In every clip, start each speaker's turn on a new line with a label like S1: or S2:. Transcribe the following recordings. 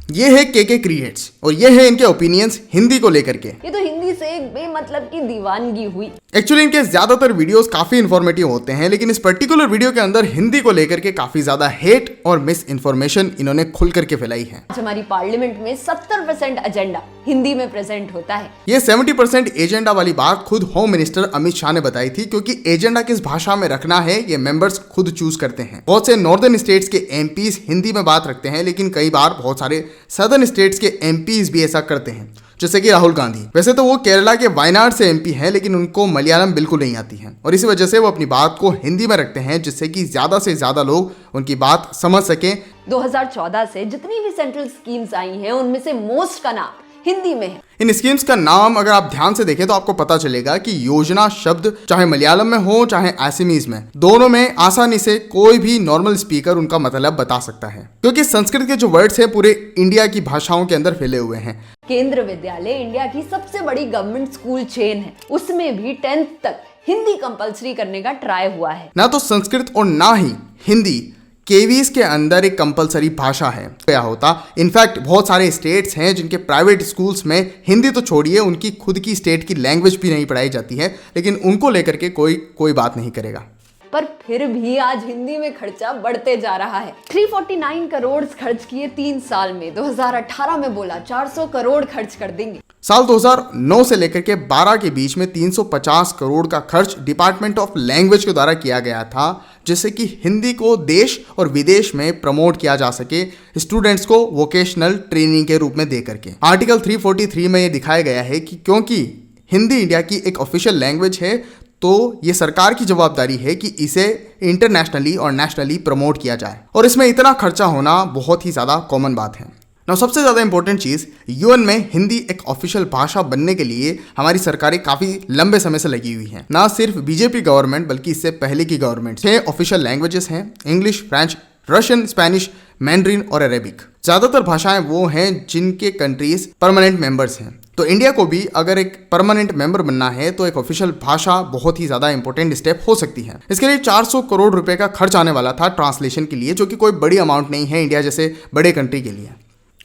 S1: ये है के क्रिएट्स और ये है इनके ओपिनियंस हिंदी को लेकर के।
S2: ये तो हिंदी से एक बेमतलब की दीवानगी हुई।
S1: एक्चुअली इनके ज्यादातर वीडियोस काफी इन्फॉर्मेटिव होते हैं, लेकिन इस पर्टिकुलर वीडियो के अंदर हिंदी को लेकर के काफी ज्यादा हेट और मिस इन्फॉर्मेशन इन्होंने खुल करके फैलाई है।
S2: आज हमारी पार्लियामेंट में 70% एजेंडा हिंदी में प्रेजेंट होता है।
S1: ये 70% एजेंडा वाली बात खुद होम मिनिस्टर अमित शाह ने बताई थी, क्योंकि एजेंडा किस भाषा में रखना है ये मेंबर्स खुद चूज करते हैं। बहुत से नॉर्दर्न स्टेट्स के एमपीज हिंदी में बात रखते हैं, लेकिन कई बार बहुत सारे सदर्न स्टेट्स के एमपीज भी ऐसा करते हैं, जैसे कि राहुल गांधी। वैसे तो वो केरला के वायनाड से एमपी हैं, लेकिन उनको मलयालम बिल्कुल नहीं आती है और इसी वजह से वो अपनी बात को हिंदी में रखते हैं, जिससे कि ज्यादा से ज्यादा लोग उनकी बात समझ सकें।
S2: 2014 से जितनी भी सेंट्रल स्कीम्स आई हैं उनमें से मोस्ट का नाम हिंदी में है।
S1: इन स्कीम्स का नाम अगर आप ध्यान से देखें तो आपको पता चलेगा कि योजना शब्द चाहे मलयालम में हो चाहे एसामीज में, दोनों में आसानी से कोई भी नॉर्मल स्पीकर उनका मतलब बता सकता है, क्योंकि संस्कृत के जो वर्ड्स हैं पूरे इंडिया की भाषाओं के अंदर फैले हुए हैं।
S2: केंद्र विद्यालय इंडिया की सबसे बड़ी गवर्नमेंट स्कूल चेन है, उसमें भी 10th तक हिंदी कंपलसरी करने का ट्राई हुआ है।
S1: ना तो संस्कृत और ना ही हिंदी केवीज के अंदर एक कंपलसरी भाषा है। क्या होता, इनफैक्ट बहुत सारे स्टेट्स हैं जिनके प्राइवेट स्कूल्स में हिंदी तो छोड़िए, उनकी खुद की स्टेट की लैंग्वेज भी नहीं पढ़ाई जाती है, लेकिन उनको लेकर के कोई बात नहीं करेगा।
S2: पर फिर भी आज हिंदी में खर्चा बढ़ते जा रहा है। 349 करोड़ खर्च किए 3 साल में। 2018 में बोला 400 करोड़ खर्च कर देंगे।
S1: साल 2009 से लेकर के 12 के बीच में 350 करोड़ का खर्च डिपार्टमेंट ऑफ लैंग्वेज के द्वारा किया गया था, जिससे कि हिंदी को देश और विदेश में प्रमोट किया जा सके, स्टूडेंट्स को वोकेशनल ट्रेनिंग के रूप में दे करके। आर्टिकल 343 में ये दिखाया गया है कि क्योंकि हिंदी इंडिया की एक ऑफिशियल लैंग्वेज है, तो ये सरकार की जवाबदारी है कि इसे इंटरनेशनली और नेशनली प्रमोट किया जाए, और इसमें इतना खर्चा होना बहुत ही ज़्यादा कॉमन बात है। ना सबसे ज़्यादा इंपॉर्टेंट चीज़, यूएन में हिंदी एक ऑफिशियल भाषा बनने के लिए हमारी सरकारें काफ़ी लंबे समय से लगी हुई हैं। ना सिर्फ बीजेपी गवर्नमेंट बल्कि इससे पहले की गवर्नमेंट। 6 ऑफिशियल लैंग्वेजेस हैं, English, French, Russian, Spanish, Mandarin और अरेबिक। ज़्यादातर भाषाएं वो हैं जिनके कंट्रीज परमानेंट मेंबर्स हैं। तो इंडिया को भी अगर एक परमानेंट मेंबर बनना है तो एक ऑफिशियल भाषा बहुत ही ज़्यादा इंपॉर्टेंट स्टेप हो सकती है। इसके लिए 400 करोड़ रुपए का खर्च आने वाला था ट्रांसलेशन के लिए, जो कि कोई बड़ी अमाउंट नहीं है इंडिया जैसे बड़े कंट्री के लिए।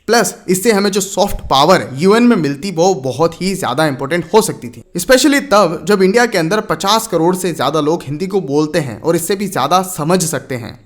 S1: प्लस इससे हमें जो सॉफ्ट पावर यूएन में मिलती वो बहुत ही ज़्यादा इंपॉर्टेंट हो सकती थी, स्पेशली तब जब इंडिया के अंदर 50 करोड़ से ज़्यादा लोग हिंदी को बोलते हैं और इससे भी ज़्यादा समझ सकते हैं।